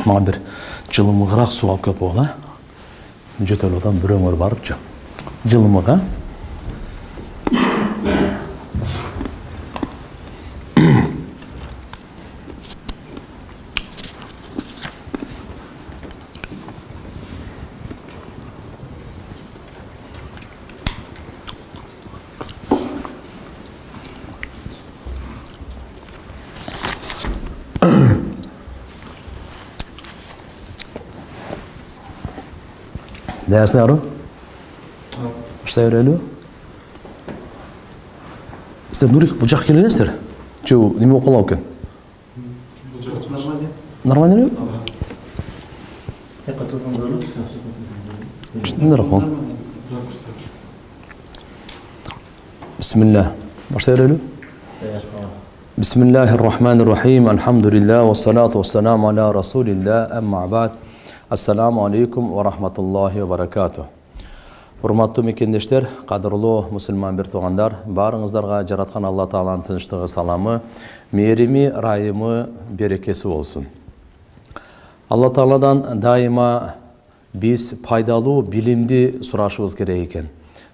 Мага бир жылымыгыраак суу алып келип койгула. Жөтөлүп атам, бир өңөр барып жылымыга. Dersi arı? Başta öğreniyor. Siz Nurik bıçak gelinirsiniz. Çoğu nime okula okuyun? Normal ne? Ne rakam? Bismillah. Başta öğreniyor. Bismillahirrahmanirrahim. Elhamdülillah ve salatu ve selamu ala Resulillah. Amma ba'd. Assalamu alaikum wa rahmatullahi wa barakatuh. Hurmatlı mekendeshler, qadrlı musulman bir toğandar, barыңыздарга жараткан Алла Тааланын тынчтыгы, саламы, мээрими, райымы, берекеси болсун. Алла Тааладан дайыма биз пайдалуу билимди сурашыбыз керек экен.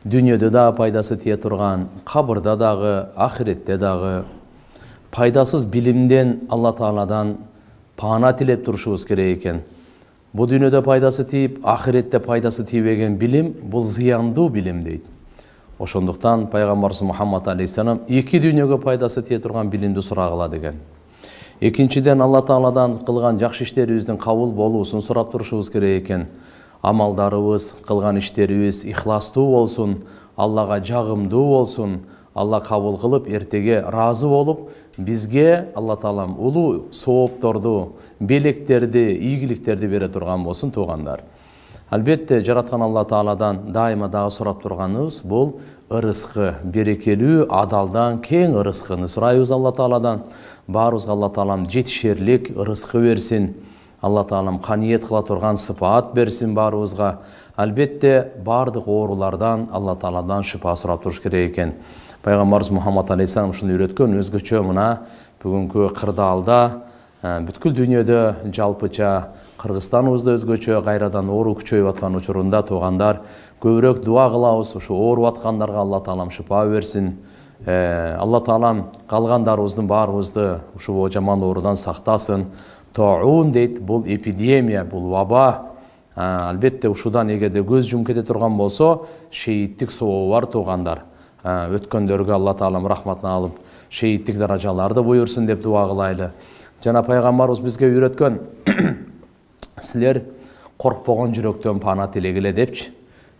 Дүйнөдө да пайдасы тие турган, кабырда дагы, ахиретте дагы пайдасыз билимден Алла Тааладан паана тилеп турушубуз керек экен. Bu dünyada paydası tiyip, ahirette paydası tiyibegen bilim, bu ziyandуу bilim deydi. Oşonduktan Peygamberimiz Muhammed Aleyhisselam iki dünyada paydası tiye turgan bilimdi suragıla degen. Ekinçiden Allah Taala'dan kılgan jakşı işleribиздин kabul boluусун сурап турушубуз керек экен. Amaldarыбыз, kılgan işlerибиз ихластуу болсун, Allah'a жагымдуу болсун, Allah kabul kılıp ertege razı olup bizge Allah Taalam ulu sooptordu, belekтерди, ийгиликтерди бере турган болсун тугандар. Албетте жараткан Allah Taala'dan daima дагы сурап турганыбыз бул ырыскы, берекелүү, адалдан кең ырыскыны сурайбыз Allah Taala'dan. Баарыбызга Allah Taalam жетишерлик ырыскы берсин. Allah Taalam каниет кыла турган сыпаат берсин баарыбызга. Албетте бардык оорулардан Allah Taala'dan шифа сурап туруш керек экен. Peygamberimiz Muhammed Aleyhisselam şunu üretkön özgöçö mına bugünkü kırdalda бүткүл дүйнөдө жалпыча Кыргызстаныбызда өзгөчө кайрадан оору күчөйүп аткан учурунда туугандар көбүрөөк дуа кылабыз. Ушу ооруп аткандарга Алла Таалам шифа берсин. Алла Таалам калгандарыбыздын баарыбызды ушул жаман оорудан сактасын. Таун дейт, бул эпидемия, бул ваба. Албетте ушудан эгерде көз жумуп кете турган болсо, шейиттик сообу бар туугандар. Өткөндөргө Алла Таалам рахматын алып, шейиттик даражаларды буйрсун деп дуа кылайлы. Жана Пайгамбарыбыз бизге үйрөткөн, силер коркпогон жүрөктөн пана тилегиле депчи.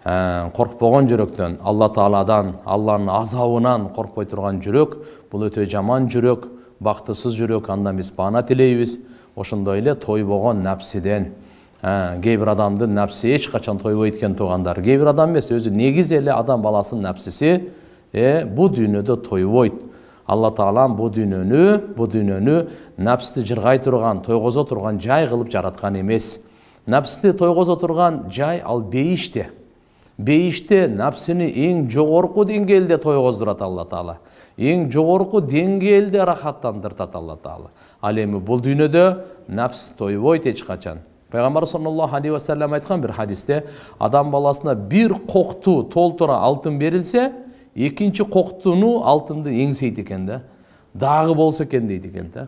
Коркпогон жүрөктөн, Алла Тааладан, Алланын азабынан коркпой турган жүрөк, бул өтө жаман жүрөк, бактысыз жүрөк, андан биз пана тилейбиз. Ошондой эле тойбогон напсиден, кээ бир адамдын напси эч качан тойбойт экен туугандар. Кээ бир адам эмес, өзү негизи эле адам баласынын напсиси bu dünyada toyvoyt. Allah Taalam bu dünyanı nafsты жыргай турган, тойгозо турган жай кылып жараткан эмес. Nafsты тойгозо турган жай ал бейиште. Бейиште nafsini эң жогорку деңгээлде тойгоздурат Алла Таала. Эң жогорку деңгээлде рахаттандыртат Алла Таала. Ал эми бул дүйнөдө nafs тойбойт эч качан. Peygamber sallallahu aleyhi ve sellem aytkan bir hadiste adam balasına bir koktu толтура алтын берилсе, экинчи коктуну алтынды эңсейт экен да. Дагы болсо экен дейт экен да.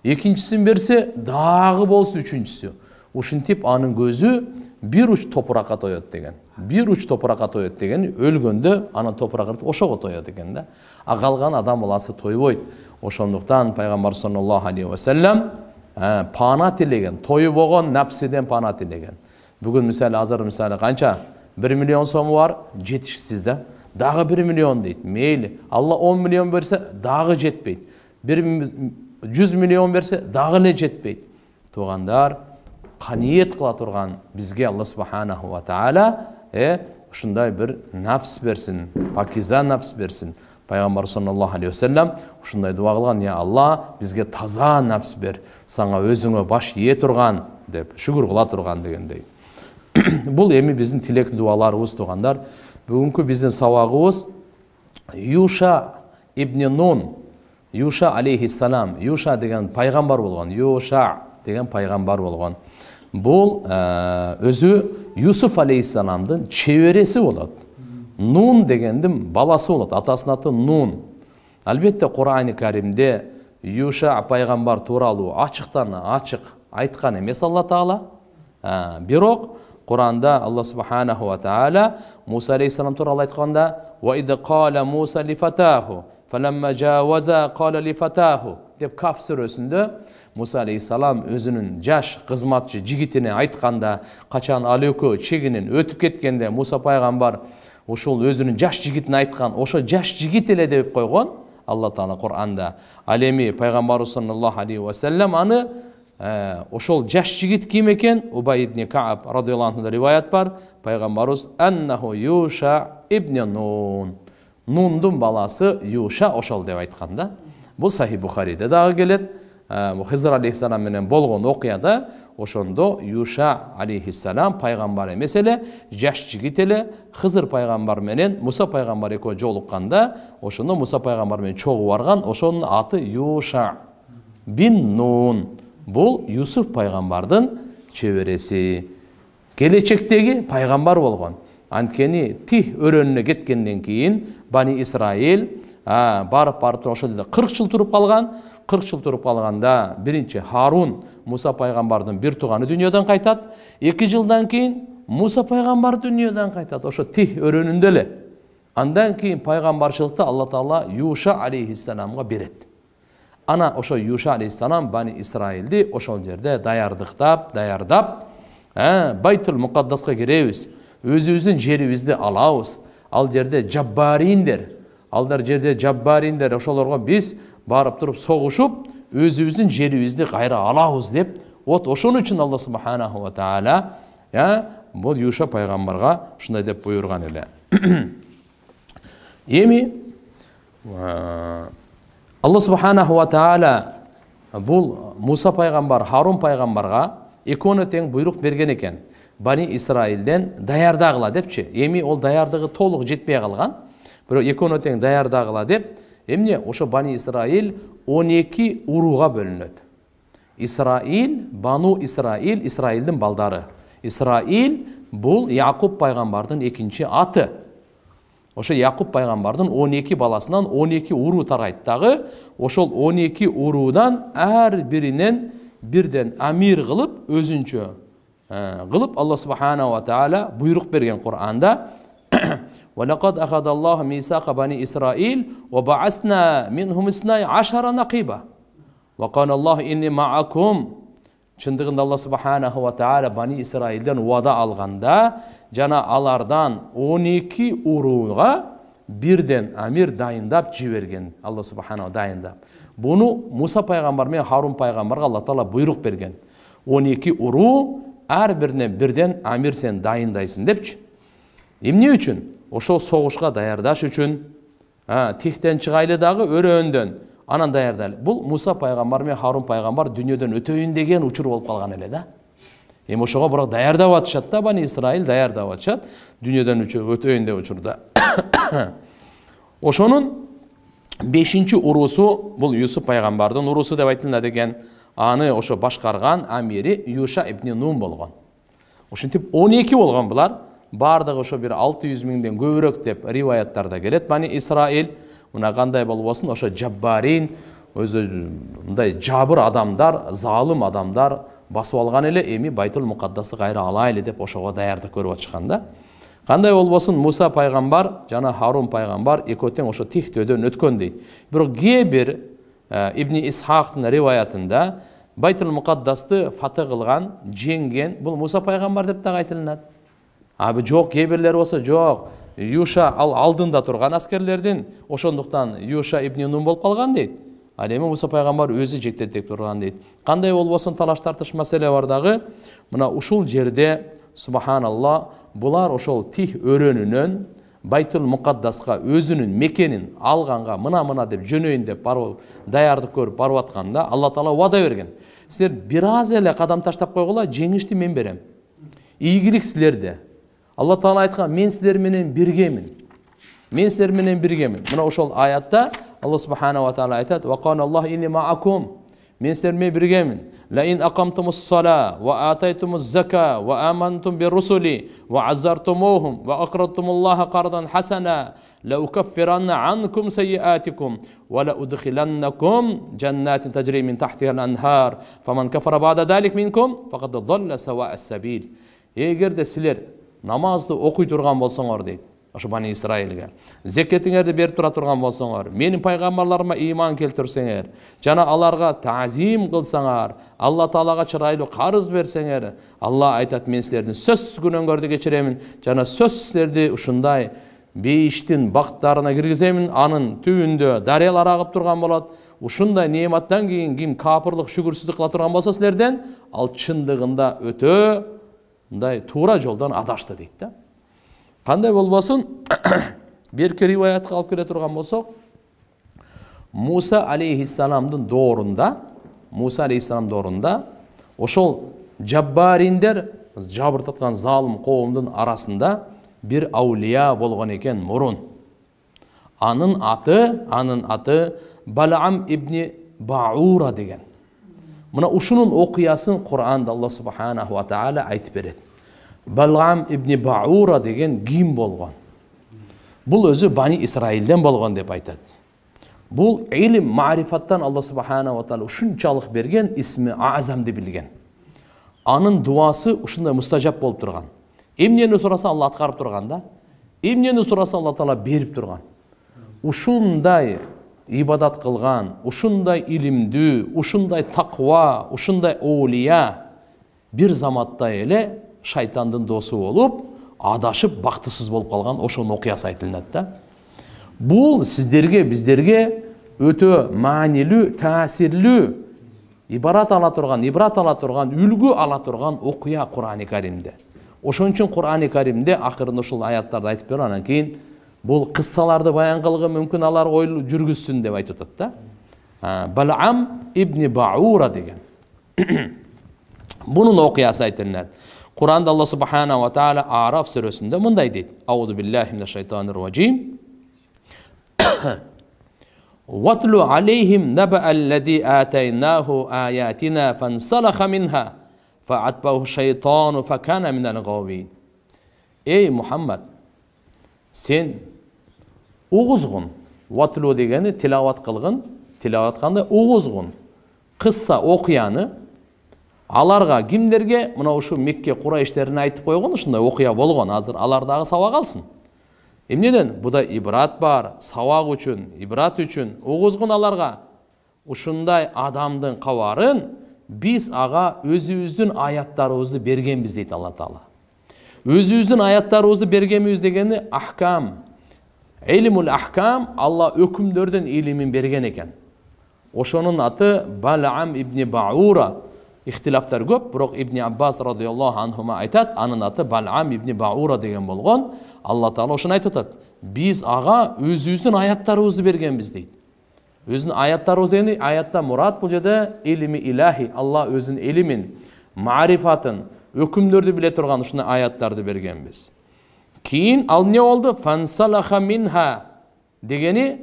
Экинчисин берсе, дагы болсо үчүнчүсү. Ушинтип анын көзү бир уч топуракка тоет деген. Бир уч топуракка тоет деген, өлгөндө анын топурагы ошого тоет экен да. А калган адам баласы тойбойт. Ошондуктан Пайгамбар саллаллаху алейхи ve sellem пана тилеген, тойбогон напсиден пана тилеген. Бүгүн мисалы азыр мисалы канча 1 миллион сому бар, жетишсиз да. Дагы 1 миллион дейт. Мейли. Алла 10 миллион берсе, дагы жетпейт. 100 миллион берсе, дагы эле жетпейт. Туугандар, каниет кыла турган бизге Алла субханаху ва таала ушундай бир нафс берсин, пакиза нафс берсин. Пайгамбар саллаллаху алейхи ve sellem ушундай дуа кылган: "Я Алла, бизге таза нафс бер, сага өзүңө баш ие турган" деп шүгүр кыла турган дегендей. Бул эми биздин тилек дуаларыбыз туугандар. Бүгүнкү биздин сабагыбыз Юша ибн Нун, Юша алейхиссалам, Юша деген пайгамбар болгон. Юша деген пайғамбар болған. Бұл өзі Юсуф алейхиссаламдың чебересі болады. Нун дегендің баласы болады. Атасының аты Нун. Әлбетте Құран-ы Кәрімде Юша пайғамбар туралы ашықтан ашық айтқан емес Алла Тағала. Бирок Құранда Алла Субханаху ва Тағала Муса алейхиссалам туралы айтқанда «Ва иді қала Муса ли фатаху, фаламма жауаза қала ли фатаху» деп Каф сүресінде Муса алейхиссалам өзінің жаш қызматшы жігітіне айтқанда, қачан алеко чегінен өтіп кеткенде Муса пайғамбар ошол өзінің жаш жігітіне айтқан, ошо жаш жігіт еле деп қойған Алла Тағала Құранда. Алеми пайғамбар саллаллаху алейхи ва саллям аны ошол жаш жігіт ким екен? Убай ибн Кааб радиаллаху анху риваят бар. Пайғамбарыбыз аннаху Юша ибн Нун. Нундың баласы Юша ошол деп айтқанда. Бұл Сахи Бухариде дағы келет. Хизр алейхиссалам менен болгон окуяда ошондо Юша алейхиссалам пайгамбар эмес эле, жаш жигит эле Хизр пайгамбар менен Муса пайгамбар экөө жолукканда, ошондо Муса пайгамбар менен чогуу барган, ошонун аты Юша бин Нун. Бул Юсуф пайгамбардын чебереси. Келечектеги пайгамбар болгон. Анткени Тих өрөөнүнө кеткенден кийин Бани Исраил барып ошол жерде 40 жыл туруп калган. 40 жыл туруп калганда биринчи Харун Муса пайгамбардын бир тууганы дүйнөдөн кайтат. 2 жылдан кийин Муса пайгамбар дүйнөдөн кайтат. Ошо Тих өрөөнүндө эле. Андан кийин пайгамбарчылыкты Алла Таала Юша алейхиссаламга берет. Ана ошо Юша алейхиссалам Бани Исраилди ошол жерде даярдап, Байтул Мукаддаска киребиз. Өзүбүздүн жерибизди алабыз. Ал жерде жаббариндер. Алдар жерде жаббариндер, ошолорго биз барып туруп согушуп, өзүбүздүн жерибизди кайра алабыз деп, ошон үчүн Алла Субханаху ва Тааля бул Юша пайгамбарга ушундай деп буйрган эле. Эми Алла Субханаху ва Тааля бул Муса пайгамбар, Харун пайгамбарга экөөнө тең буйрук берген экен. Бани Исраилден даярдагыла депчи. Эми ол даярдыгы толук жетпей калган. Бирок экөөнө тең даярдагыла деп, эмне ошо Бани Исраил 12 урууга бөлүнөт. Исраил, Бану Исраил, Исраилдин балдары. Исраил бул Якуб пайгамбардын экинчи аты. Ошо Якуб пайгамбардын 12 баласынан 12 уруу тарайт дагы. Ошол 12 уруудан ар биринен бирден амир кылып, өзүнчө кылып Алла Субханаху ва Тааля буйрук берген Кур'анда. وَلَقَدْ أَخَذَ اللَّهُ مِيثَاقَ بَنِي إِسْرَائِيلَ وَبَعَثْنَا مِنْهُمْ 12 نَقِيبًا وَقَالَ اللَّهُ إِنِّي مَعَكُمْ. Чындыгында Алла Субханаху ва Тааля Бани Исраилден уада алганда, жана алардан 12 урууга бирден амир дайындап жиберген. Алла Субханаху дайындап. Буну Муса пайгамбар менен Харун пайгамбарга Алла Таала буйрук берген. 12 уруу ар бирине бирден амир сен дайындайсың депчи. Эмне үчүн? Ошол согушка даярдаш үчүн, Тихтен чыгайлы дагы өрөөндөн анан даярдайлы. Бул Муса пайгамбар менен Харун пайгамбар дүйнөдөн өтөйүн деген учур болуп калган эле да. Эми ошого бирок даярдап атышат да, Бани Исраил даярдап атышат дүйнөдөн өтөйүн деп учурда. Ошонун 5-чи уруусу бул Юсуф пайгамбардын уруусу деп айтылат экен. Аны ошо башкарган амири Юша ибн Нун болгон. Ошентип 12 болгон булар. Бардыгы ошо бир 600 миңден көбүрөөк деп риваяттарда келет. Бани Исраил мына кандай болбосун, ошо жаббарин, өзү мындай жабыр адамдар, залым адамдар басып алган эле, эми Байтул Мукаддасты кайра алайлы деп ошого даярдык көрүп атышкан да. Кандай болбосун, Муса пайгамбар жана Харун пайгамбар экөө тең ошо Тихтөдөн өткөн дейт. Бирок кээ Ибн Исхактын риваятында Байтул Мукаддасты фаты кылган, жеңген бул Муса пайгамбар деп дагы айтылат. Абы жок, кебирлер болсо жок. Юша ал алдында турган аскерлердин, ошондуктан Юша ибн Нун болуп калган дейт. Ал эми Муса пайгамбар өзү жектетип турган дейт. Кандай болбосун талаш тартыш маселе бар дагы. Мына ушул жерде субханалла, булар ошол Тих өрөөнүнөн Байтул Мукаддаска өзүнүн мекенин алганга мына деп жөнөйүн деп барып даярдык көрүп барып атканда Алла Таала вада берген. Силер бир аз эле кадам таштап койгула, жеңишти мен берем. Ийгилик силерде. Алла Таала айткан, мен силер менен биргемин. Мен силер менен биргемин. Мына ошол аятта Алла Субханаху ва Таала айтат: "Ва кана Аллах инни маакум". мен сіздермен біргемін. Лаин ақамтумус сала, ва атайтумус зака, ва амантум би русули, ва аззартумухум, ва ақратумуллаха қардан хасана, ла укаффиранна анкум сайиатикум, ва ла удхиланнакум джаннатин таджри мин тахтихал анхар, фаман кафара бада далик минкум, фақад далла сава ас-сабил. Егер де сілер намазды оқи тұрған болсаңар дейді. Ошо Бани Исраилге. Зекетиңерди берип тура турган болсоңор, менин пайгамбарларыма иман келтирсеңер, жана аларга таазим кылсаңар, Алла Таалага чырайлуу карыз берсеңер, Алла айтат, мен силердин сөзсүз күнөөңөрдү кечиремин, жана сөзсүз силерди ушундай бейиштин бактарына киргиземин, анын түбүндө дарыялар агып турган болот. Ушундай неаматтан кийин ким капырлык, шүгүрсүздүк кыла турган болсо силерден, ал чындыгында өтө мындай туура жолдон адашты дейт да. Кандай болбосун, берки риваятка алып келе турган болсок, Муса алейхиссаламдын доорунда, ошол жаббариндер, жабыртаткан залым коомдун арасында бир аулия болгон экен мурун. Анын аты Балаам ибни Баура деген. Мына ушунун окуясын Кур'анда Алла субханаху ва таала айтып берет. Балаам ибни Баура деген ким болгон? Бул өзү Бани Исраилден болгон деп айтат. Бул илим, марифаттан Алла субханаху ва таала ушунчалык берген, исми Азамды билген. Анын дуасы ушундай мустажаб болуп турган. Эмнени сураса Алла аткарып турган да. Эмнени сураса Алла Таала берип турган. Ушундай ибадат кылган, ушундай илимдүү, ушундай таква, ушундай оулия бир заматта эле шайтандын досу болуп, адашып бактысыз болуп калган, ошонун окуясы айтылат да. Бул сиздерге, биздерге өтө маанилүү, таасирлүү ибрат ала турган, үлгү ала турган окуя Кур'ан-ы Каримде. Ошон үчүн Кур'ан-ы Каримде акырында ушул аяттарды айтып берип, анан кийин бул кыссаларды баян кылгы мүмкүн алар ойлу жүргүзсүн деп айтып атат да. Балаам ибни Баура деген. Бунун окуясы айтылат. Кур'анда Алла субхана ва таала Араф сүрөсүндө мындай дейт. Аузу биллахи минаш шайтанир раджим. Ватлу алейхим наба'аллади атайнаху аятина фансалаха минха фа'атбаху шайтану факана минал гавин. Эй Мухаммад, сен угузгун, ватлу дегени тилават кылгын, тилават кандай угузгун, кысса окуяны аларга, кимдерге, мына ушу Мекке Курайштерине айтып койгон, ушундай окуя болгон, азыр алар дагы сабак алсын. Эмнеден? Буда ибрат бар, сабак үчүн, ибрат үчүн, угузгун аларга. Ушундай адамдын кабарын биз ага өзүбүздүн аяттарыбызды бергенбиз дейт Алла Таала. Өзүбүздүн аяттарыбызды бергенбиз дегени ахкам. Илмул ахкам, Алла өкүмдөрдүн илимин берген экен. Ошонун аты Балаам ибни Баура. Ихтилафтар көп, бирок Ибни Аббас радияллаху анхума айтат, анын аты Балаам ибни Баура деген болгон. Алла Таала ошону айтып атат. Биз ага өзүбүздүн аяттарыбызды бергенбиз дейт. Өзүнүн аяттарыбыз дегенде, аятта мурат бул жерде илми илахи, Алла өзүнүн илимин, марифатын, өкүмдөрдү биле турган ушундай аяттарды бергенбиз. Кийин ал эмне болду? Фансалаха минха дегени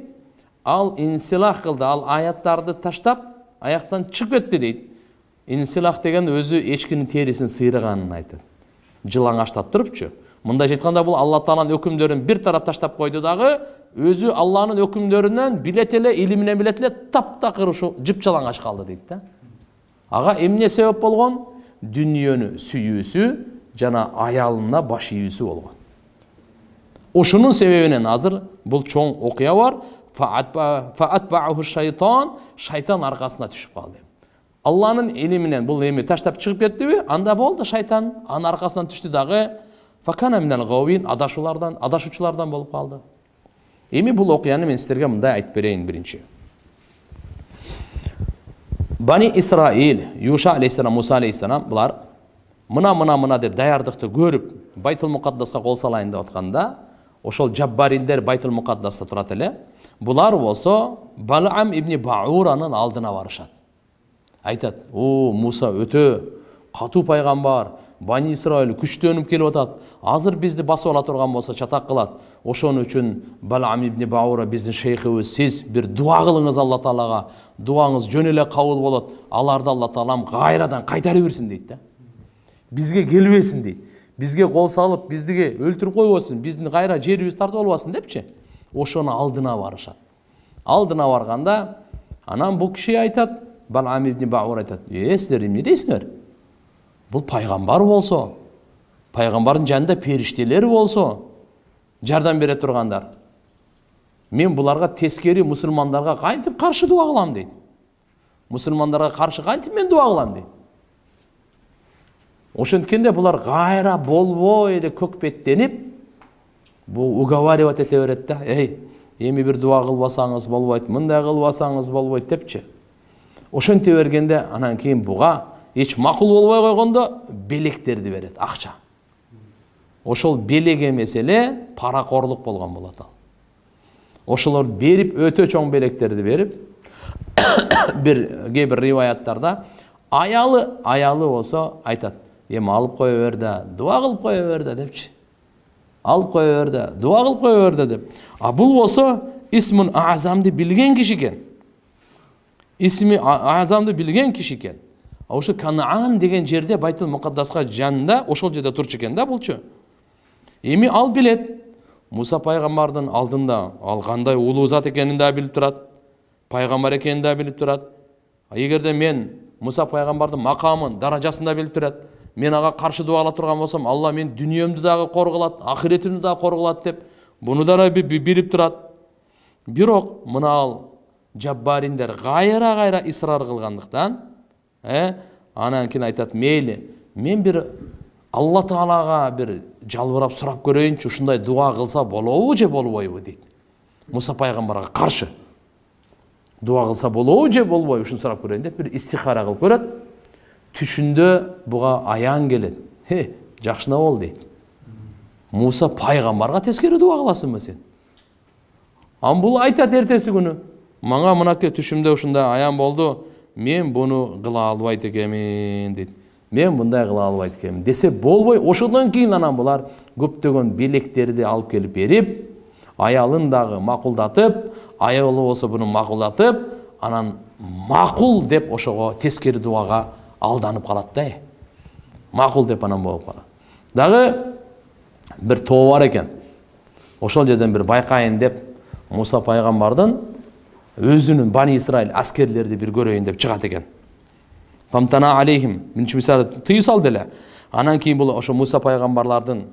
ал инсилах кылды, ал аяттарды таштап, аяктан чыгып кетти дейт. Инсилах деген өзү эчкинин терисин сыйрыганын айтат. Жылаңаштап турупчу. Мындай айтканда бул Алла Тааланын өкүмдөрүн бир тарап таштап койду дагы, өзү Алланын өкүмдөрүнөн билет эле, илиминен билет эле, таптакыр ушу жыпчалаңаш калды дейт да. Ага эмне себеп болгон? Дүнүйөнү сүйүүсү жана аялына баш ийүүсү болгон. Ошонун себебинен азыр бул чоң окуя бар. Фаатбааху шайтан, шайтан аркасына түшүп калды. Алланын илиминен бул эми таштап чыгып кеттиби? Анда болду, шайтан анын аркасынан түштү дагы. Факана минал гавин, адашуучулардан болуп калды. Эми бул окуяны мен сиздерге мындай айтып берейин биринчи. Бани Исраил, Юша алейхиссалам, Муса алейхиссалам, булар мына деп даярдыкты көрүп, Байтул Мукаддаска кол салайын деп атканда, ошол жаббариндер Байтул Мукаддаста турат эле. Булар болсо Балаам ибни Бауранын алдына барышат. Айтат: "О, Муса өтө катуу пайгамбар, Бани Исраил күчтөнүп келип атат. Азыр бизди басып ала турган болсо чатак кылат. Ошон үчүн Балам ибн Баура биздин шейхибиз, сиз бир дуа кылыңыз Алла Таалага. Дуаңыз жөн эле кабыл болот. Аларды Алла Таалам кайрадан кайтарып берсин дейт да. Бизге келбесин дейт. Бизге кол салып, бизге өлтүрүп койбосун, биздин кайра жерибиз тартып албасын депчи. Ошону алдына барышат. Алдына барганда анан бул киши айтат, Балам ибн Баура айтат: сиздер эмне дейсиңер? Бұл пайғамбар болсо, пайғамбардың жанында періштелер болсо, жардам бере тұрғандар. Мен бұларға тескери мұсылмандарға қайтып қаршы дуа қылам дейді. Мұсылмандарға қаршы қайтып мен дуа қылам дейді. Ошонткенде бұлар қайра болбой деп көкпеттеніп, бұл уговаривать ете берет да. Эми бир дуа кылбасаңыз болбойт, мындай кылбасаңыз болбойт депчи. Ошонте бергенде анан кийин буга эч макул болбой койгондо белектерди берет, акча. Ошол белек эмес эле паракорлук болгон болот ал. Ошолор берип, өтө чоң белектерди берип, кээ бир риваяттарда аялы болсо айтат: эми алып кое бер да, дуа кылып кое бер да депчи. Алып кое бер да, дуа кылып кое бер да деп. А бул болсо исмун азамды билген киши экен. Исми азамды билген киши экен. Ошо Канаан деген жерде Байтул Мукаддаска жанында ошол жерде турчу экен да булчу. Эми ал билет. Муса пайгамбардын алдында ал кандай улуу зат экенин да билип турат. Пайгамбар экенин да билип турат. Эгерде мен Муса пайгамбардын макамын, даражасын да билип турат. Мен ага каршы дуа кыла турган болсом, Алла мен дүниемди дагы коргулат, ахиретимди дагы коргулат деп, буну да билип турат. Бирок мына ал жаббариндер кайра исрар кылгандыктан, анан кийин айтат: мейли, мен бир Алла Таалага бир жалбырап сурап көрөйүнчү, ушундай дуа кылса болобу же болбойбу дейт. Муса пайгамбарга каршы дуа кылса болобу же болбойбу ушуну сурап көрөйүн деп бир истихара кылып көрөт. Түшүндө буга аян келет. Жакшына бол дейт. Муса пайгамбарга тескери дуа кыласыңбы сен? Ан бул айтат эртеси күнү: мага мынакей түшүмдө ушундай аян болду, мен буну кыла албайт экенмин дейт. Мен мындай кыла албайт экенмин десе болбой. Ошондон кийин анан булар көптөгөн белектерди алып келип берип, аялын дагы макулдатып, аялы болсо буну макулдатып, анан макул деп ошого тескери дуага алданып калат да. Макул деп анан болуп калат. Дагы бир тоо бар экен. Ошол жерден бир байкайын деп Муса пайгамбардын өзүнүн Бани Исраил аскерлерди бир көрөйүн деп чыгат экен. Фамтана алейхим, минчи мисалы тыюу салды эле. Анан кийин бул ошо Муса пайгамбарлардын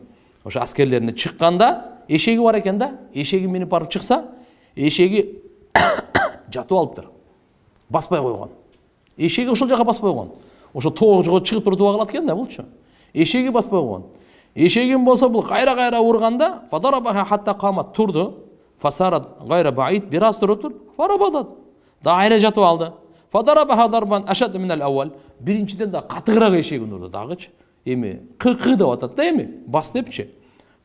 ошо аскерлерине чыкканда эшеги бар экен да. Эшеги минип барып чыкса, эшеги жатып алыптыр. Баспай койгон. Эшеги ошол жака баспай койгон. Ошо тоого чыгып туруп дуа кылат экен да булчу. Эшеги баспай койгон. Эшегин болсо бул кайра урганда, фадарабаха хатта камат, турду. Фасарат гайра баид, бир аз туруп тур. Фарабадат. Дайра жатып алды. Фадарабаха дарбан ашад минал аввал. Биринчиден да катыгыраак эшегин урду дагычы. Эми кыкы деп атат да, эми бас депчи.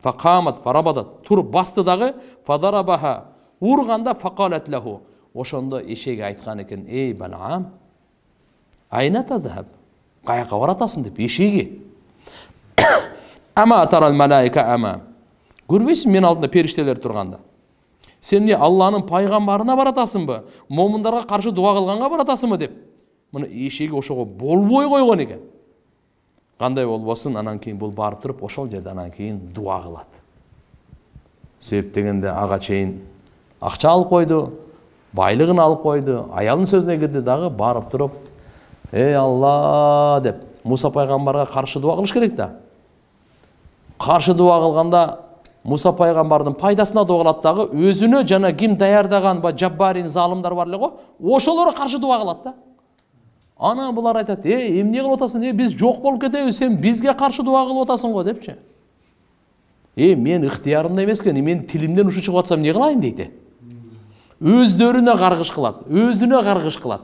Факамат фарабадат, туруп басты дагы. Фадарабаха урганда факалат лаху. Ошондо эшеги айткан экен: эй Балам, айна тазаб, каяка баратасың деп эшеги. Ама тарал малаика ама. Көрбөйсүң мен алдында периштелер турганда? Сен не Алланын пайгамбарына баратасыңбы? Момундарга каршы дуа кылганга баратасыңбы деп. Мына эшеги ошого болбой койгон экен. Кандай болбосун, анан кийин бул барып туруп ошол жерде анан кийин дуа кылат. Себеп дегенде ага чейин акча алып койду, байлыгын алып койду, аялынын сөзүнө кирди дагы барып туруп: эй Алла деп Муса пайгамбарга каршы дуа кылыш керек да. Каршы дуа кылганда Муса пайгамбардын пайдасына дуа кылат дагы, өзүнө жана ким даярдаган ба жаббарин залымдар бар эле го, ошолорго каршы дуа кылат да. Ана булар айтат: эмне кылып атасың? Биз жок болуп кетебиз, сен бизге каршы дуа кылып атасың го депчи. Мен ыктыярымда эмес экен, мен тилимден ушу чыгып атсам эмне кылайын дейт. Өздөрүнө каргыш кылат, өзүнө каргыш кылат.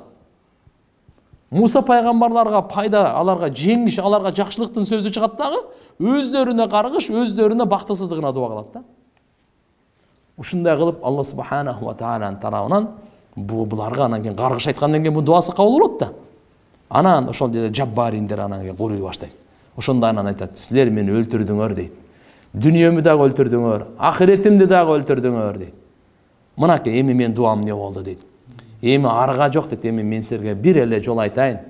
Муса пайгамбарларга пайда, аларга жеңиш, аларга жакшылыктын сөзү чыгат дагы, өздөрүнө каргыш, өздөрүнө бактысыздыгына дуа кылат да. Ушундай кылып Алла субханаху ва тааlanын тарабынан буларга анан кийин каргыш айткандан кийин бу дуасы кабыл болот да. Анан ошол жерде жаббариндер анан курай баштайт. Ошондо анан айтат, силер мени өлтүрдүңөр дейт. Дүниөмү дагы өлтүрдүңөр, ахиретимди дагы өлтүрдүңөр дейт. Мынакей эми менин дуам эмне болду дейт. Эми арга жок дейт, эми мен силерге бир эле жол айтайын.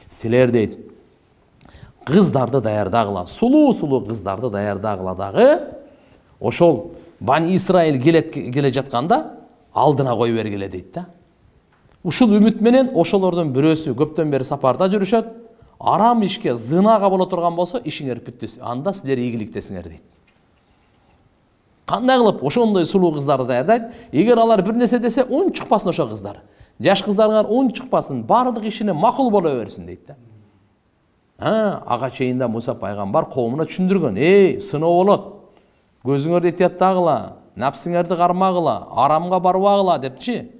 Силер дейт, кыздарды даярдагыла, сулуу кыздарды даярдагыла дагы, ошол Бани Исраил келе жатканда алдына кой бергиле дейт да. Ушул үмүт менен ошолордун бирөөсү көптөн бери сапарда жүрүшөт. Арам ишке зынага боло турган болсо, ишиңер бүттү. Анда силер ийгиликтесиңер дейт. Кандай кылып ошондой сулуу кыздарды даярдайт? Эгер алар бир нерсе десе, үн чыкпасын ошо кыздар. Жаш кыздарға үн чыкпасын, бардык ишине макул боло берсин дейт да. Ага чейинде Муса пайгамбар коомуна түшүндүргөн. Сыноо болот. Көзүңөрдү этияттагыла, напсиңерди кармагыла, арамга барбагыла депчи.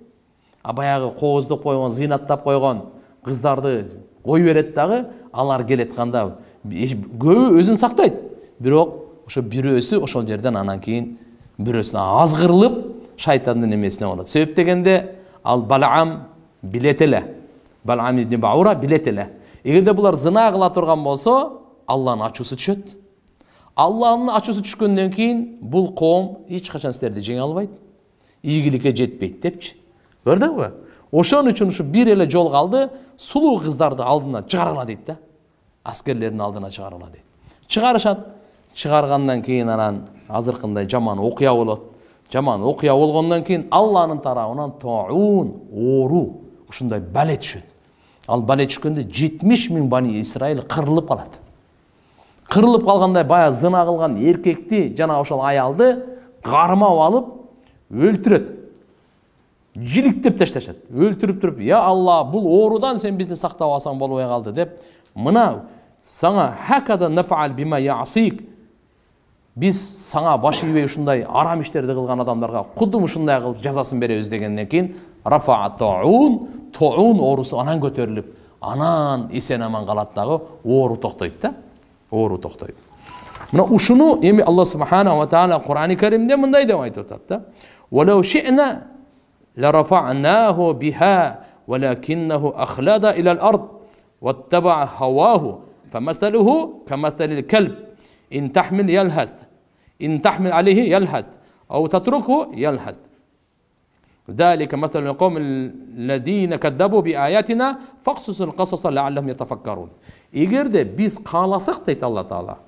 Баягы кооздоп койгон, зыйнаттап койгон кыздарды кой берет дагы, алар келетканда көбү өзүн сактайт. Бирок ошо бирөөсү ошол жерден анан кийин бирөөсүнө азгырылып шайтандын эмесине болот. Себеп дегенде ал Балаам билет эле. Балаам ибн Баура билет эле. Эгерде булар зына кыла турган болсо, Алланын ачуусу түшөт. Алланын ачуусу түшкөндөн кийин бул коом эч качан силерди жеңе албайт, ийгиликке жетпейт депчи. Көрдүңбү? Ошон үчүн ушу бир эле жол калды, сулуу кыздарды алдына чыгаргыла дейт да. Аскерлердин алдына чыгаргыла дейт. Чыгарышат. Чыгаргандан кийин анан азыркындай жаман окуя болот. Жаман окуя болгондон кийин Алланын тарабынан таун, оору, ушундай бале түшөт. Ал бале түшкөндө 70 000 Бани Исраил кырылып калат. Кырылып калгандай бая зына кылган эркекти жана ошол аялды кармап алып өлтүрөт. Жиликтеп ташташат. Өлтүрүп туруп, "Я Алла, бул оорудан сен бизди сактап алсаң болбой калды" деп, "Мына саңа хакада нафал бима ясик." Биз саңа баш ийбей ушундай арам иштерди кылган адамдарга кудум ушундай кылып жазасын беребиз дегенден кийин рафа таун оорусу анан көтөрүлүп, анан эсен аман калат дагы, оору токтойт да. Оору токтойт. Мына ушуну эми Алла субханаху ва таала Кур'ани Каримде мындай деп айтып атат да. "Валау ши'на ларафа'наху биха, валакиннаху ахлада илал ард, ваттаба'a хаваху, фамасалуху камасалил калб, ин тахмил ялхас, ин тахмил алейхи ялхас, ау татрукху ялхас. ذلك مثل القوم الذين كذبوا بآياتنا فاقصص القصص لعلهم يتفكرون." Эгерде биз кааласак дейт Алла Таала,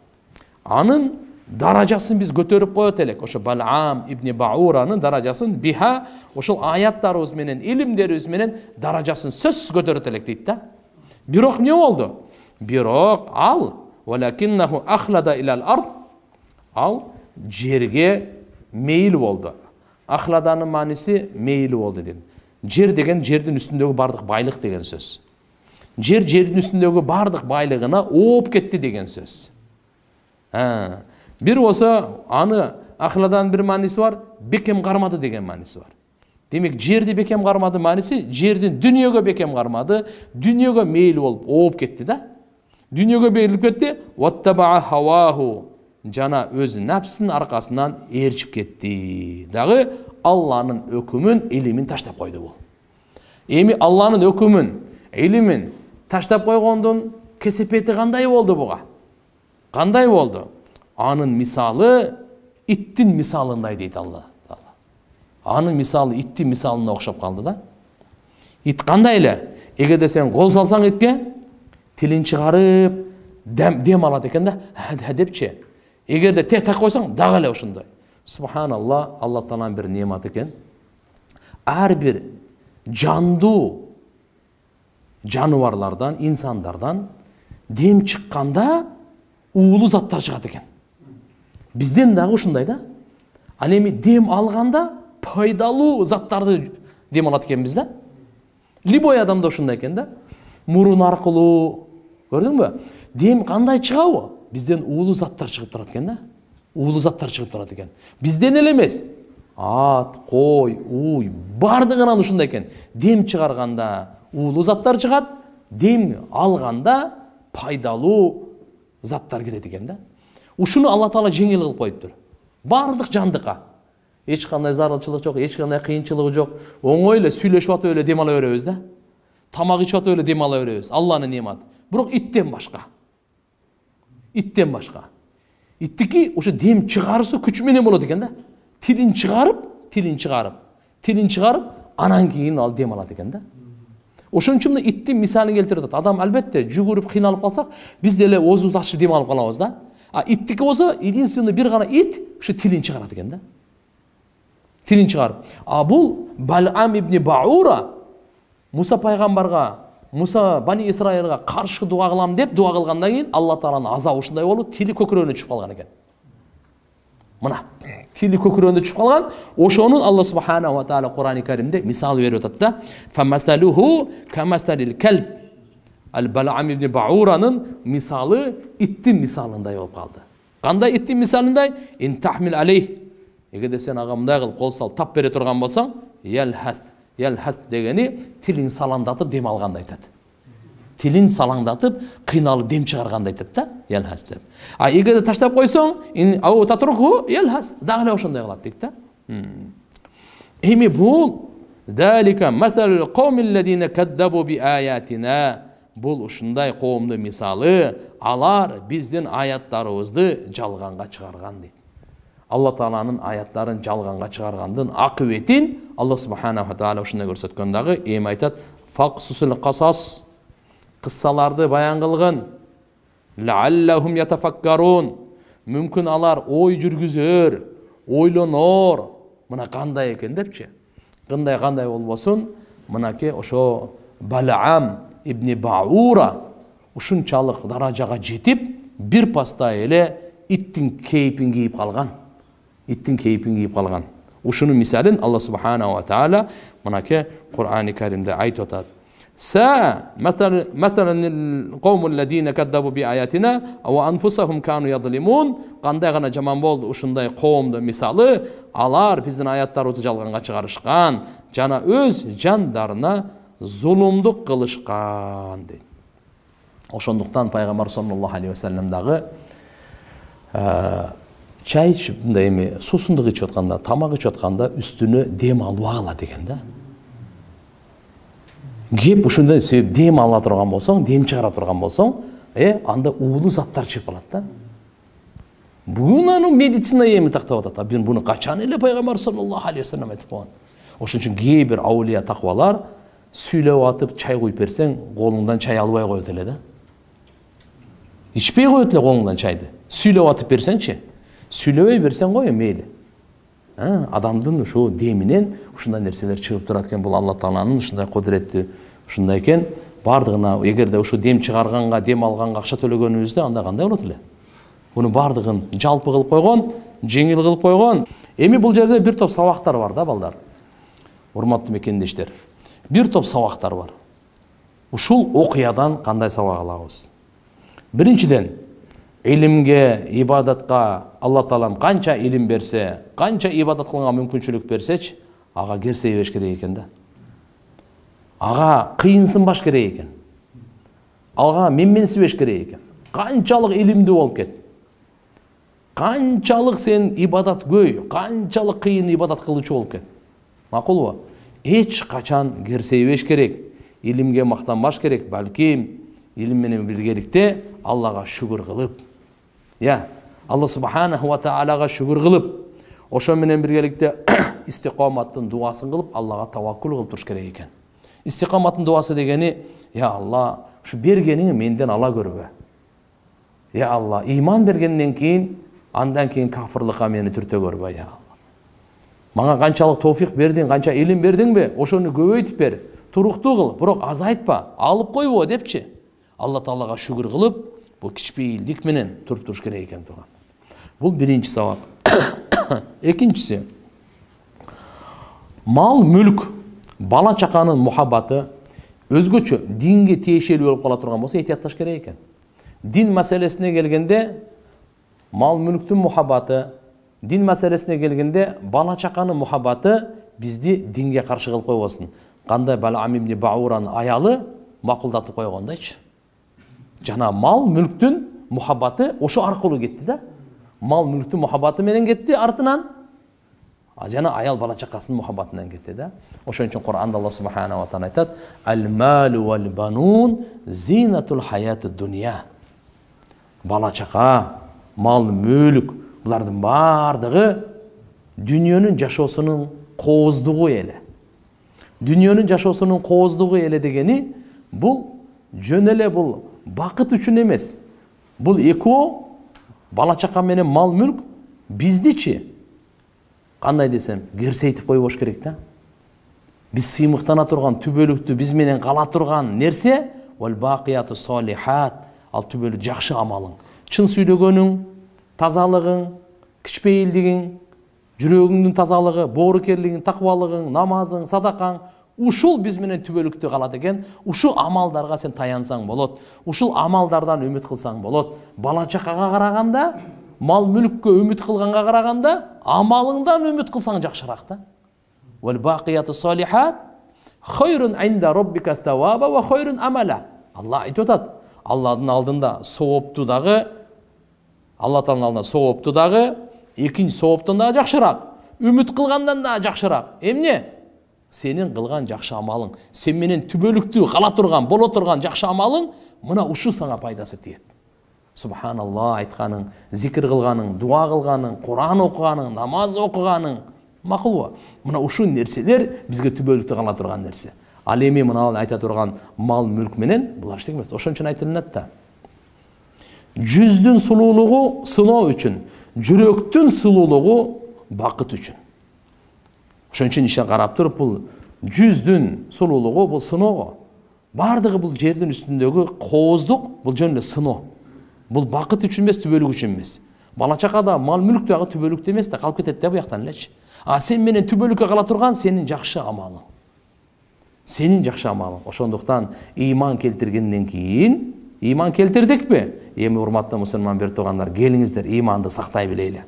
анын даражасын биз көтөрүп коет элек. Ошо Балаам ибн Бауранын даражасын биха, ошол аяттарыбыз менен, илимдерибиз менен даражасын сөзсүз көтөрөт элек дейт да. Бирок эмне болду? Бирок ал валакиннаху ахлада илал ард, ал жерге мейил болду. Ахладанын мааниси мейил болду деген. Жер деген жердин үстүндөгү бардык байлык деген сөз. Жер жердин үстүндөгү бардык байлыгына ооп кетти деген сөз. Бир болсо аны ахладанын бир мааниси бар, бекем кармады деген мааниси бар. Демек жерди бекем кармады мааниси жердин дүниөгө бекем кармады, дүниөгө мейил болуп ооп кетти да. Дүниөгө берилип кетти, ваттаба'a хаваху, жана өз напсынын аркасынан ээрчип кетти. Дагы Алланын өкүмүн, илимин таштап койду бул. Эми Алланын өкүмүн, илимин таштап койгондун кесепети кандай болду буга? Кандай болду? Анын мисалы иттин мисалындай дейт Алла Таала. Анын мисалы иттин мисалына окшоп калды да. Ит кандай эле? Эгерде сен кол салсаң итке, тилин чыгарып, дем алат экен да, депчи. Эгерде тек так койсоң, дагы эле ошондой. Субханалла, Алла Тааланын бир нематы экен. Ар бир жандуу жаныбарлардан, инсандардан дем чыкканда уулуу заттар чыгат экен. Бизден дагы ушундай да. Ал эми дем алганда пайдалуу заттарды дем алат экенбиз да. Любой адамда ушундай экен да. Мурун аркылуу, көрдүңбү? Дем кандай чыгабы? Бизден уулуу заттар чыгып турат экен да. Уулуу заттар чыгып турат экен. Бизден эле эмес. Ат, кой, уй, бардыгынан ушундай экен. Дем чыгарганда уулуу заттар чыгат, дем алганда пайдалуу заттар кирет экен да. Ушуну Алла Таала жеңил кылып коюптур. Бардык жандыкка. Эч кандай зарылчылык жок, эч кандай кыйынчылыгы жок. Оңой эле сүйлөшүп атып эле дем ала беребиз да. тамак ичип атып эле дем ала беребиз. Алланын нематы. Бирок иттен башка. Иттен башка. Иттики ошо дем чыгарысы күч менен болот экен да. Тилин чыгарып, анан кийин ал дем алат экен да. Ошон үчүн иттин мисалын келтирип атат. Адам албетте жүгүрүп кыйналып калсак, биз деле оозубузду ачып дем алып калабыз да. А иттики болсо, единственный бир гана ит ошо тилин чыгарат экен да. Тилин чыгарып. А бул Бал'ам ибн Баура Муса пайгамбарга, Муса Бани Исраилга каршы дуа кылам деп дуа кылгандан кийин Алла Тааланын азабы ушундай болуп, тили көкүрөгүнө түшүп калган экен. Мына, тили көкүрөгүнө түшүп калган, ошонун Алла Субханаху ва Таала Кур'ани Каримде мисал берип атат да. Фамасалуху камасалил калб. Ал-Бал'ам ибн Бауранын мисалы иттин мисалындай болуп калды. Кандай иттин мисалындай? Ин тахмил алейх. Эгерде сен ага мындай кылып кол салып тап бере турган болсоң, ялхас дегени тилин салаңдатып дем алганды айтат. Тилин салаңдатып, кыйналып дем чыгарганды айтат да, ялхас деп. А эгерде таштап койсоң, ау татруху ялхас, дагы эле ошондой кылат дейт да. Эми бул залика масалул каумиллазина каддабу би аятина. Бул ушундай коомдун мисалы, алар биздин аяттарыбызды жалганга чыгарган дейт. Алла Тааланын аяттарын жалганга чыгаргандын акыбетин Алла Субханаху Таала ушундай көрсөткөн дагы. Эми айтат: фақсусул қасас, кыссаларды баян кылгын, лааллахум ятафаккарун, мүмкүн алар ой жүргүзөр, ойлонор. Мына кандай экен депчи. Кандай болбосун, мынаке ошо Бал'ам ибн Баура ушунчалык даражага жетип, бир паста эле иттин кейпин кийип калган. Ушунун мисалын Алла Субханаху ва Таала мынаке Кур'ани Каримде айтып атат. Са масалан каумул ладина каддабу би аятина ва анфусахум кану ядлимун. Кандай гана жаман болду ушундай коомдун мисалы, алар биздин аяттарыбызды жалганга чыгарышкан жана өз жандарына зулумдук кылышкан дейт. Ошондуктан пайгамбар саллаллаху алейхи ва саллям дагы чай ичип, мындай эми суусундук ичип атканда, тамак ичип атканда үстүнө дем алып алат деген да. Кеп ушундай себеп дем ала турган болсоң, дем чыгара турган болсоң, анда уулуу заттар чыгып калат да. Бүгүн аны медицина эми тактап атат. Бир буну качан эле пайгамбар саллаллаху алейхи ва саллям айтып койгон. Ошон үчүн кээ бир аулия таквалар сүйлөп атып чай куюп берсең, колуңдан чай албай коет эле да. Ичпей коет эле колуңдан чайды. Сүйлөп атып берсеңчи, сүйлөбөй берсең кой мейли. Адамдын ушул деминен ушундай нерселер чыгып турат экен. Бул Алла Тааланын ушундай кудурети, ушундай экен. Бардыгына эгерде ушул дем чыгарганга, дем алганга акча төлөгөнүбүздө анда кандай болот эле? Буну бардыгын жалпы кылып койгон, жеңил кылып койгон. Эми бул жерде бир топ сабактар бар да, балдар. Урматтуу мекендештер. Бир топ сабактар бар. Ушул окуядан кандай сабак алабыз? Биринчиден, илимге, ибадатка Алла Таалам канча илим берсе, канча ибадат кылганга мүмкүнчүлүк берсеч, ага керсейбеш керек экен да. Ага кыйынсынбаш керек экен. Ага менменсибеш керек экен. Канчалык илимдүү болуп кет. Канчалык сен ибадат көй, канчалык кыйын ибадат кылуучу болуп кет. Макулбу? Эч качан керсейбеш керек. Илимге мактанбаш керек, балким илим менен биргеликте Аллага шүгүр кылып, Алла Субханаху ва Таалага шүгүр кылып, ошо менен биргеликте истиқоматтын дуасын кылып, Аллага таваккул кылып туруш керек экен. Истиқоматтын дуасы дегени, я Алла, ушу бергениңи менден ала көрбө. Я Алла, иман бергенден кийин, андан кийин кафырлыкка мени түртө көрбө, я Алла. Мага канчалык товфик бердиң, канча илим бердиңби, ошону көбөйтүп бер, туруктуу кыл, бирок азайтпа, алып койбо депчи. Алла Таалага шүгүр кылып, бул кичпейилдик менен туруп туруш керек экен турган. Бул биринчи сабак. Экинчиси, мал мүлк, бала чаканын мухаббаты өзгөчө динге тиешелүү болуп кала турган болсо этиятташ керек экен. Дин маселесине келгенде мал мүлктүн мухаббаты, дин маселесине келгенде бала чаканын мухаббаты бизди динге каршы кылып койбосун. Кандай Бал'ам ибн Бауранын аялы макулдатып койгондойчу. Жана мал мүлктүн мухаббаты ошо аркылуу кетти да. Мал мүлктүн мухаббаты менен кетти артынан. жана аял бала чакасынын мухаббатынан кетти да. Ошон үчүн Кур'анда Аллах субханаху ва таала айтат: "Ал-малу вал банун зинатул хаятид дуnya." Бала чака, мал мүлк, булардын бардыгы дүйнөнүн жашоосунун кооздугу эле. Дүйнөнүн жашоосунун кооздугу эле дегени бул жөн эле бул бакыт үчүн эмес. Бул экөө бала чака менен мал мүлк биздичи кандай десем керсейтип койбош керек да. Биз сыймыктана турган түбөлүктү биз менен кала турган нерсе вал бакияту солихат, ал түбөлүк жакшы амалың. Чын сүйлөгөнүң, тазалыгың, кичпейилдигиң, жүрөгүңдүн тазалыгы, боорукерлигиң, таквалыгың, намазың, садакаң, ушул биз менен түбөлүктү калат экен. Ушул амалдарга сен таянсаң болот. Ушул амалдардан үмүт кылсаң болот. Бала чакага караганда, мал мүлккө үмүт кылганга караганда, амалыңдан үмүт кылсаң жакшыраак да. Вал бакияту солихат хайрун инда роббика ставаба ва хайрун амала. Алла айтып атат. Алладын алдында соопту дагы, Алла тааланын алдында соопту дагы, экинчи сооптон дагы жакшыраак, үмүт кылгандан дагы жакшыраак. Эмне? Сенин кылган жакшы амалың, сен менен түбөлүктүү кала турган, боло турган жакшы амалың, мына ушу сага пайдасы тиет. Субханалла айтканың, зикир кылганың, дуа кылганың, Кур'ан окуганың, намаз окуганың, макулбу? Мына ушул нерселер бизге түбөлүктүү кала турган нерсе. Ал эми мына айта турган мал мүлк менен булар эчтеке эмес. Ошон үчүн айтылат да. Жүздүн сулуулугу сыноо үчүн, жүрөктүн сулуулугу бакыт үчүн. Ошон үчүн ишке карап туруп бул жүздүн сулуулугу бул сыноого. Бардыгы бул жердин үстүндөгү кооздук бул жөн эле сыноо. Бул бакыт үчүн эмес, түбөлүк үчүн эмес. Бала чакада мал мүлк дагы түбөлүктүү эмес да, калып кетет да буяктан элечи. А сен менен түбөлүккө кала турган сенин жакшы амалың. Сенин жакшы амалың. Ошондуктан ыйман келтиргенден кийин, ыйман келтирдикпи? Эми урматтуу мусулман бер туугандар, келиңиздер, ыйманды сактай билейли.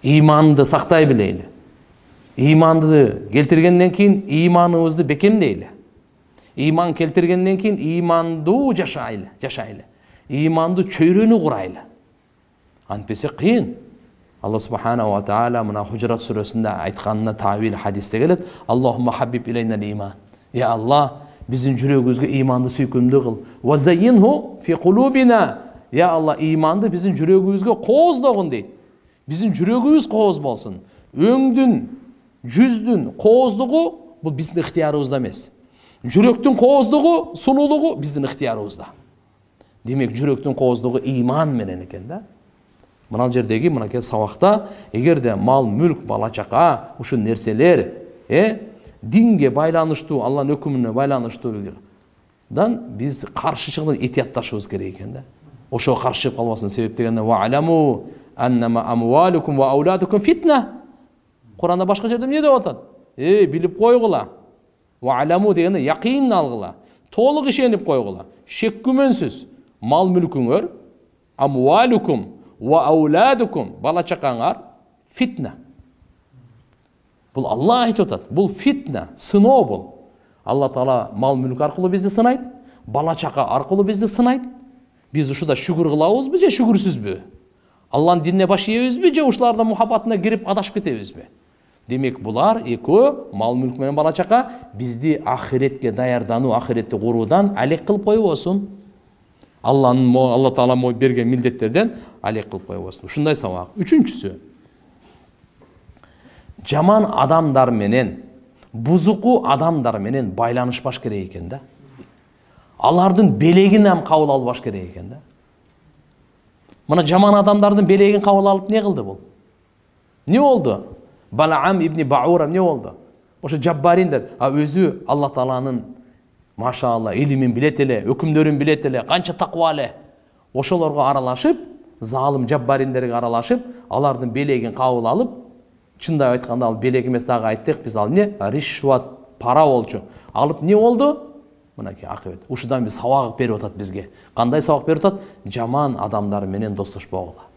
Ыйманды сактай билейли. Ыйманды келтиргенден кийин ыйманыбызды бекемдейли. Ыйман келтиргенден кийин ыймандуу жашайлы. Ыйманды чөйрөнү курайлы. Антпесе кыйын. Алла субханаху ва таала мына Хужурат сүрөсүндө айтканына тавил хадисте келет. Аллахумма хаббиб илейнал иман. Я Аллах, биздин жүрөгүбүзгө ыйманды сүйкүмдүү кыл. Ва зайинху фи кулубина. Я Аллах, ыйманды биздин жүрөгүбүзгө кооздогун дейт. Биздин жүрөгүбүз кооз болсун. Өңдүн, жүздүн кооздугу бул биздин ыктыярыбызда эмес. Жүрөктүн кооздугу, сулуулугу биздин ыктыярыбызда. Демек жүрөктүн кооздугу ыйман менен экен да. Мына жердеги мынакей сабакта эгерде мал мүлк, бала чака, ушул нерселер динге байланыштуу, Алланын өкүмүнө байланыштуудан биз каршы чыгып этиятташыбыз керек экен да. Ошого каршы чыгып калбасын себеп дегенде ва аламу аннама амвалукум ва ауладукум фитна. Куранда башка жерде эмне деп атат? Билип койгула. Ва аламу дегенде якын алгыла. Толук ишенип койгула. Шек күмөнсүз мал мүлкүңөр, амвалукум ва ауладукум, бала чакаңар фитна. Бул Алла айтып атат. Бул фитна, сыноо бул. Алла таала мал мүлк аркылуу бизди сынайт, бала чака аркылуу бизди сынайт. Биз ушуда шүгүр кылабызбы же шүгүрсүзбү? Алланын динине баш ийебизби же ушулардын мухаббатына кирип адашып кетебизби? Демек булар экөө, мал мүлк менен бала чака бизди ахиретке даярдануу, ахиретти куруудан алек кылып койбосун. Алла таала берген милдеттерден алек кылып койбосун. Ушундай сабак. Үчүнчүсү, жаман адамдар менен, бузуку адамдар менен байланышпаш керек экен да. Алардын белегин ам кабыл албаш керек экен да. Мына жаман адамдардын белегин кабыл алып не кылды бул? Не болду? Балаам ибн Баура не болду? Ошо жаббариндер, өзү Алла тааланын машаалла илимин билет эле, өкүмдөрүн билет эле, канча таква эле. Ошолорго аралашып, залым жаббариндерге аралашып, алардын белегин кабыл алып, чындап айтканда ал белек эмес дагы айттык биз, ал не? Ришват, пара болчу. Алып не болду? Мынакей акыбет. Ушудан биз сабак берип атат бизге. Кандай сабак берип атат? Жаман адамдар менен достошпогула.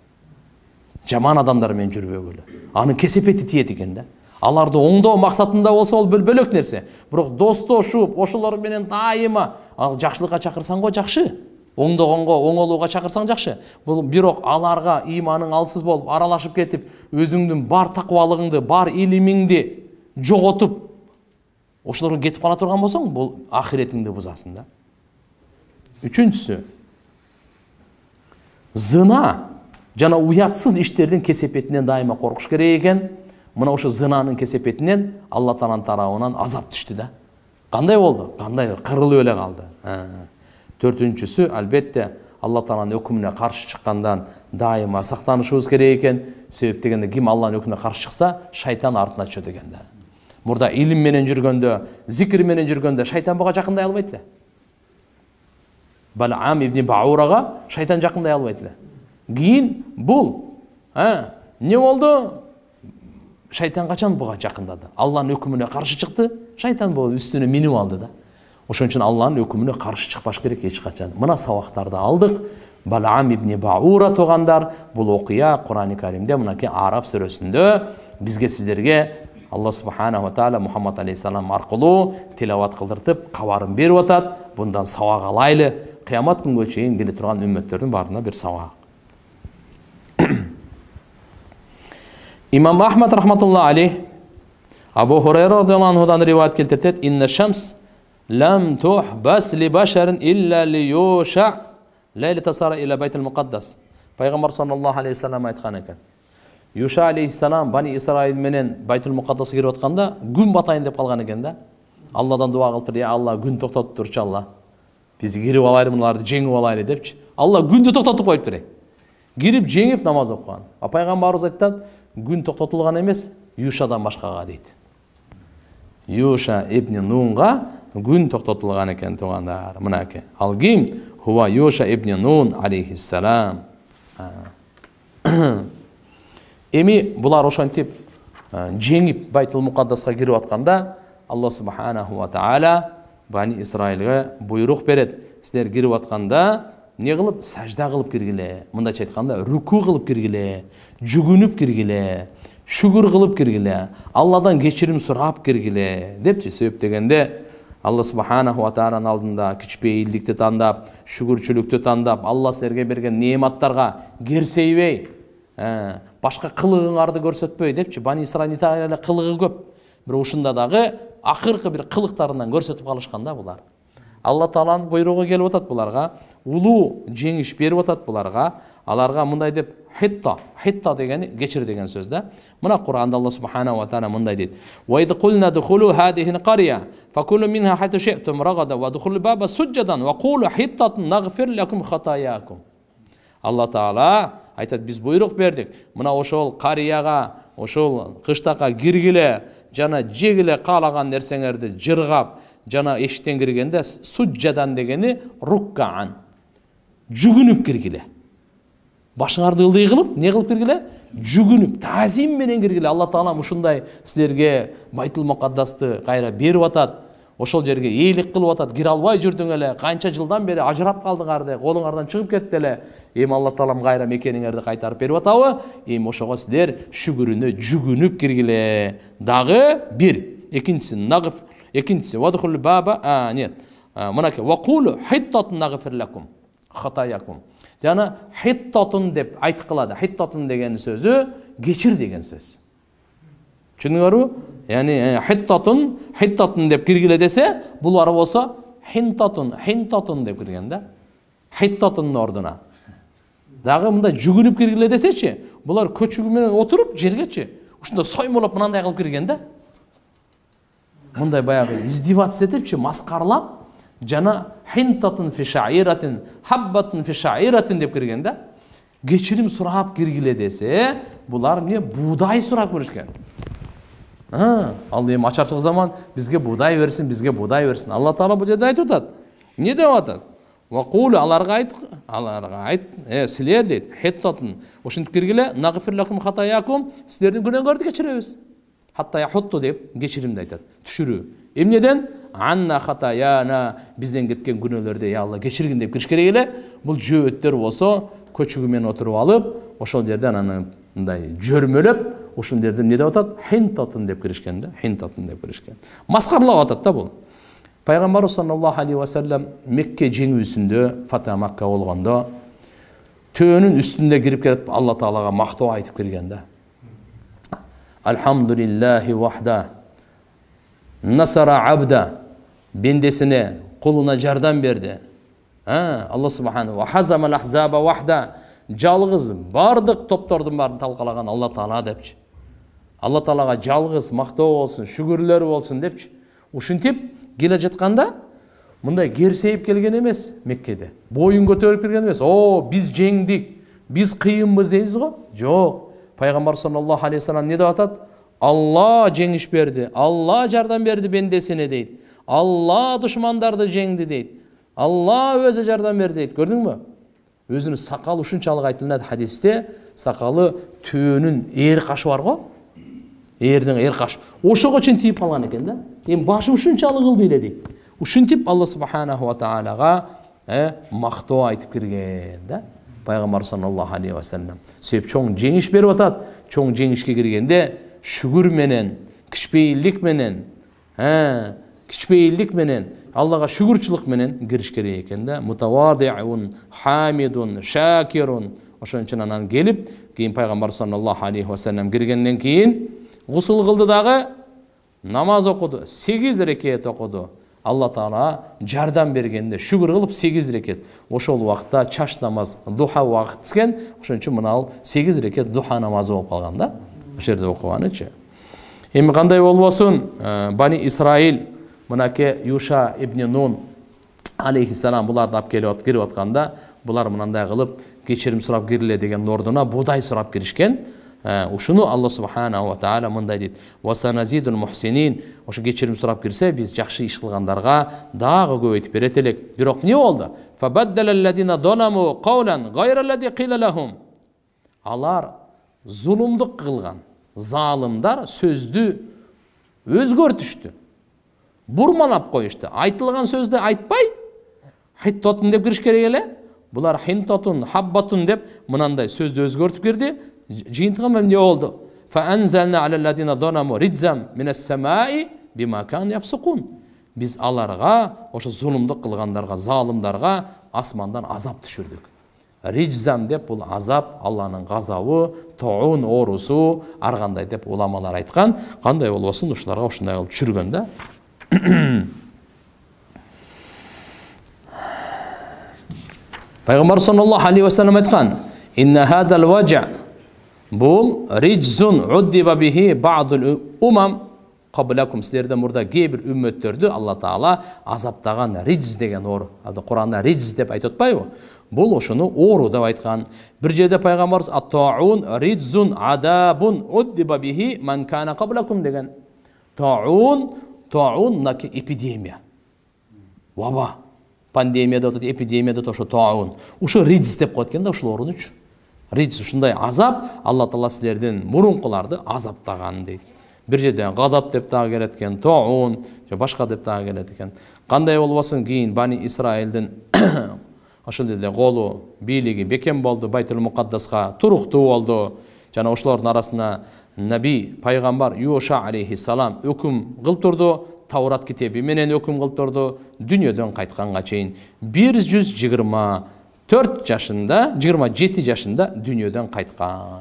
Жаман адамдар менен жүрбөгүлө. Анын кесепети тиет экен да. Аларды оңдоо максатында болсо ол бөлөк нерсе. Бирок достошуп, ошолор менен дайыма ал жакшылыкка чакырсаң го жакшы. оңдогонго оңолууга чакырсаң жакшы. Бул бирок аларга иманың алсыз болуп, аралашып кетип, өзүңдүн бар такыбалыгыңды, бар илимиңди жоготуп, ошолорго кетип кала турган болсоң, бул ахиретиңди бузасың да. Үчүнчүсү, зына жана уятсыз иштердин кесепетинен дайыма коркуш керек экен. Мына ошо зынанын кесепетинен Алла Тааланын тарабынан азап түштү да. Кандай болду? Кандай кырылып эле калды. Төртүнчүсү, албетте, Алла Тааланын өкүмүнө каршы чыккандан дайыма сактанышыбыз керек экен. Себеп дегенде ким Алланын өкүмүнө каршы чыкса, шайтан артына түшөт экен да. Мурда илим менен жүргөндө, зикир менен жүргөндө шайтан буга жакындай албайт эле. Балам ибн Баурага шайтан жакындай албайт эле. Кийин бул, не болду? Шайтан качан буга жакындады? Алланын өкүмүнө каршы чыкты, шайтан бул үстүнө минип алды да. Ошон үчүн Алланын өкүмүнө каршы чыкпаш керек эч качан. Мына сабактарды алдык. Балам ибн Баура тугандар, бул окуя Кур'ан-ы Каримде, мынакей Араф сүрөсүндө бизге сиздерге Алла субханаху ва таала Мухаммад алейхиссалам аркылуу тилават кылдыртып, кабарын берип атат. Bundan сабак алайлы. Кыямат күнгө чейин келе турган үммөттөрдүн баарына бир сабак. İmam Ahmed rahmetullah aleyh Abu Hurayra radıyallahu anhu'dan rivayet keltirtet. İnne şems lem tuhbas li başerin illa li yuşa leyli tasara ila beytil mukaddas. Peygamber sallallahu aleyhi ve sellem aytkan eken. Yuşa aleyhisselam Bani İsrail menen Beytul Mukaddas'a girip atkanda gün batayın dep kalgan eken da. Allah'dan dua kılıp ya Allah gün toktatıp turçu Allah. Biz girip alaylı bunlardı jеңип alaylı depçi. Allah gündü toktatıp koyup duray. Girip jеңип namaz okugan. Peygamberimiz ayttat, gün toktotulgan emес, Yuşa'dan başkaga deydi. Yuşa ibn Nun'ga gün toktotulgan eken tuğandar. Mınake. Al kim? Huwa Yuşa ibn Nun aleyhisselam. Emi bular oşantip jеңип Baytul Muqaddas'a girip atkanda Allah subhanahu wa ta'ala Bani İsrail'e buyruq beret. Sizler girip atkanda ne kılıp? Sajda kılıp kirgile. Mındaç aytkanda ruku kılıp kirgile. Jugünüp kirgile. Şükür kılıp kirgile. Allah'dan geçirim surap kirgile. Depçi sebep degende Allah subhanahu wa ta'ala'nın aldında kiçpeyillikti tandap, şükürçülükti tandap, Allah sizlerge bergen nemattarga gerseybey, başka kılığыңарды көрсөтпөй депчи. Bani İsrail kılığı köp. Bir ушунда дагы акыркы bir кылыктарынан көрсөтүп калышканда булар. Allah Taala'nın buyruğu gelip atat bularga, ulu жеңиш берип atat bularga, alarga mınday dep hitta degeni geçir degen sözde. Mına Kur'an'da Allah subhanahu wa ta'ala mınday deydi. Ve iz qulna dukhulu hadihi al-qarya fakulu minha haythu shi'tum ragada ve dukhulu baba sujjadan ve qulu hittatun naghfir lakum khatayakum. Allah Taala aytat biz buyruq berdik. Mına oşol qariyaga, oşol kıştaka girgile, jana jegile kalagan nerseňerdi jırgap, jana eşikten kirgende sujjadan degeni rukkaan. Jugünüp kirgile. Başыңарды ылдый кылып, не кылып киргиле? Жүгүнүп, тазим менен киргиле. Алла Таала ушундай силерге Байтул Мукаддасты кайра берип атат. Ошол жерге эйлик кылып атат. Кире албай жүрдүң эле. Канча жылдан бери ажырап калдыңарды, колуңардан чыгып кетти эле. Эми Алла Таалам кайра мекениңерди кайтарып берип атабы? Эми ошого силер шүгүрүнө жүгүнүп киргиле. Дагы бир. Экинчиси нагыф, экинчиси вадхул баба, нет. Мынаке вакулу хиттатун нагфир лакум хатаякум. Жана хиттатун деп айт кылады. Хиттатун деген сөзү кечир деген сөз. Түшүндүңөрбү? Яни хиттатун деп киргиле десе, булар болсо хинтатун деп кирген да. Хиттатунун ордуна. Дагы мында жүгүнүп киргиле десечи, булар көчүгү менен отуруп жергечи ушунда соймолоп мынандай кылып кирген да. Мындай баягы издеваться этипчи, маскарлап жана хинтатун фи шаиратин хаббатун фи шаиратин деп кирген да. Кечирим сурап киргиле десе, булар эмне буудай сурап көрүшкөн. Ал эми ачарчылык заман бизге буудай берсин, бизге буудай берсин. Алла Таала бул жерде айтып атат. Не деп атат? Вакул аларга айт, силер дейт, хиттатун. Ошентип киргиле, нагфир лакум хатаякум, силердин күнөөңөрдү кечиребиз. Хатта яхутту деп кечиримди айтат. Түшүрүү. Эмнеден? Анна хатаяна, бизден кеткен күнөөлөрдү я Алла кечиргин деп кириш керек эле. Бул жөөттөр болсо көчүгү менен отуруп алып, ошол жерден аны мындай жөрмөлөп, ошол жерде эмне деп атат? Хинтатун деп киришкен да, хинтатун деп киришкен. Маскарлап атат да бул. Пайгамбарыбыз саллаллаху алейхи ва саллям Мекке жеңүүсүндө, Фата Макка болгондо төөнүн үстүндө кирип келип Алла Таалага мактоо айтып келген да. Алхамдулиллахи вахда насара абда, бендесине, кулуна жардам берди. Алла субхану ва хазамал ахзаба вахда, жалгыз бардык топтордун барын талкалаган Алла Таала депчи. Алла Таалага жалгыз мактоо болсун, шүгүрлөр болсун депчи. Ушинтип келе жатканда мындай керсейип келген эмес Меккеде. Боюн көтөрүп келген эмес. Биз жеңдик, биз кыйынбыз дейбиз го? Жок. Пайгамбар саллаллаху алейхи салам не деп атат? Алла жеңиш берди, Алла жардам берди бендесине дейт. Алла душмандарды жеңди дейт. Алла өзү жардам берди дейт. Көрдүңбү? Өзүнүн сакалы ушунчалык айтылат хадисте, сакалы төөнүн эр кашы бар го? Эрдин эр каш. Ошого чейин тийип калган экен да. Эми башым ушунчалык кылды эле дейт. Ушинтип Алла субханаху ва таалага мактоо айтып кирген да. Пайгамбар саллаллаху алейхи ва саллям. Себеп чоң жеңиш берип атат. Чоң жеңишке киргенде шүгүр менен, кичпейилдик менен, Аллага шүгүрчүлүк менен кириш керек экен да. Мутавадиун, хамидун, шакирун. Ошон үчүн анан келип, кийин Пайгамбар саллаллаху алейхи ва саллям киргенден кийин гусул кылды дагы, намаз окуду, 8 рекет окуду. Алла Таала жардам бергенде шүгүр кылып 8 рекет. Ошол убакта чаш намаз, духа убакыт тизген, ошон үчүн мына 8 рекет духа намазы болуп калган да. Ошол жерде окуганычы. Эми кандай болбосун, Бани Исраил мынаке Юша ибн Нун алейхиссалам буларды алып келип кирип атканда, булар мындай кылып кечирим сурап кириле деген ордуна будай сурап киришкен. Ушуну Алла субханаху ва таала мындай дейт: "Ва саназидул мухсинин", ошо кечирим сурап кирсе, биз жакшы иш кылгандарга дагы көбөйтүп берет элек. Бирок эмне болду? Фабаддалаллазина заламу кавлан гайраллади кила лахум. Алар зулумдук кылган залымдар сөздү өзгөртүштү. Бурмалап коюшту. Айтылган сөздү айтпай, хиттотун деп кириш керек эле. Булар хинтотун, хаббатун деп мынандай сөздү өзгөртүп кирди. Жиынтыгы эмне болду? Фаанзална алаллазина заламу ридзам минас-самаи бима кан яфсукун. Биз аларга, ошо зулумдук кылгандарга, залымдарга асмандан азап түшүрдүк. Риджзам деп бул азап, Алланын газабы, тоун оорусу, ар кандай деп уламалар айткан. Кандай болбосун ушуларга ушундай кылып түшүргөн да. Пайгамбар саллаллаху алейхи ва саллям айткан: "Инна хадал важа бул риджзун уддиба бихи ба'дул умам каблакум", силерден мурда кээ бир үммөттөрдү Алла Таала азаптаган. Риджз деген оору. Куранда риджз деп айтып атпайбы? Бул ошону оору деп айткан. Бир жерде пайгамбарыбыз ат-таун риджзун адабун уддиба бихи ман кана каблакум деген. Таун мынаки эпидемия. Ваба. Пандемия деп атат, эпидемия деп ошо таун. Ошо риджз деп коет экен да ошол оорун үчүн. Риджз ушундай азап, Алла Таала силердин мурункуларды азаптаган дейт. Бир жерде гадап деп дагы келет экен, таун, же башка деп дагы келет экен. Кандай болбосун кийин Бани Исраилдин ошол жерде колу, бийлиги бекем болду, Байтул Мукаддаска туруктуу болду. Жана ошолордун арасына Наби, пайгамбар Юша алейхиссалам өкүм кылтырды, Таурат китеби менен өкүм кылтырды. Дүйнөдөн кайтканга чейин 124 жашында, 27 жашында дүйнөдөн кайткан.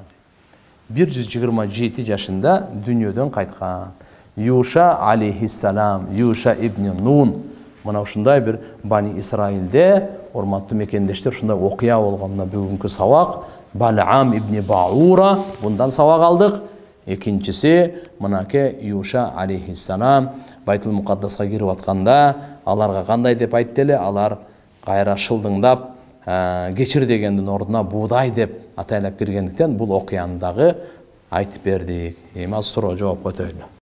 127 жашында дүйнөдөн кайткан. Юша алейхиссалам, Юша ибн Нун. Мына ушундай бир Бани Исраилде, урматтуу мекендештер, ушундай окуя болгонуна бүгүнкү сабак Балаам ибн Баура, bundan сабак алдык. Экинчиси мынаке Юша алейхиссалам Байтул Мукаддаска кирип атканда, аларга кандай деп айтты эле? Алар кайра шылдыңдап, кечир дегендин ордуна будай деп атайлап киргендиктен бул окуяны дагы айтып бердик. Эми аз суроо жооп көтөрөлү.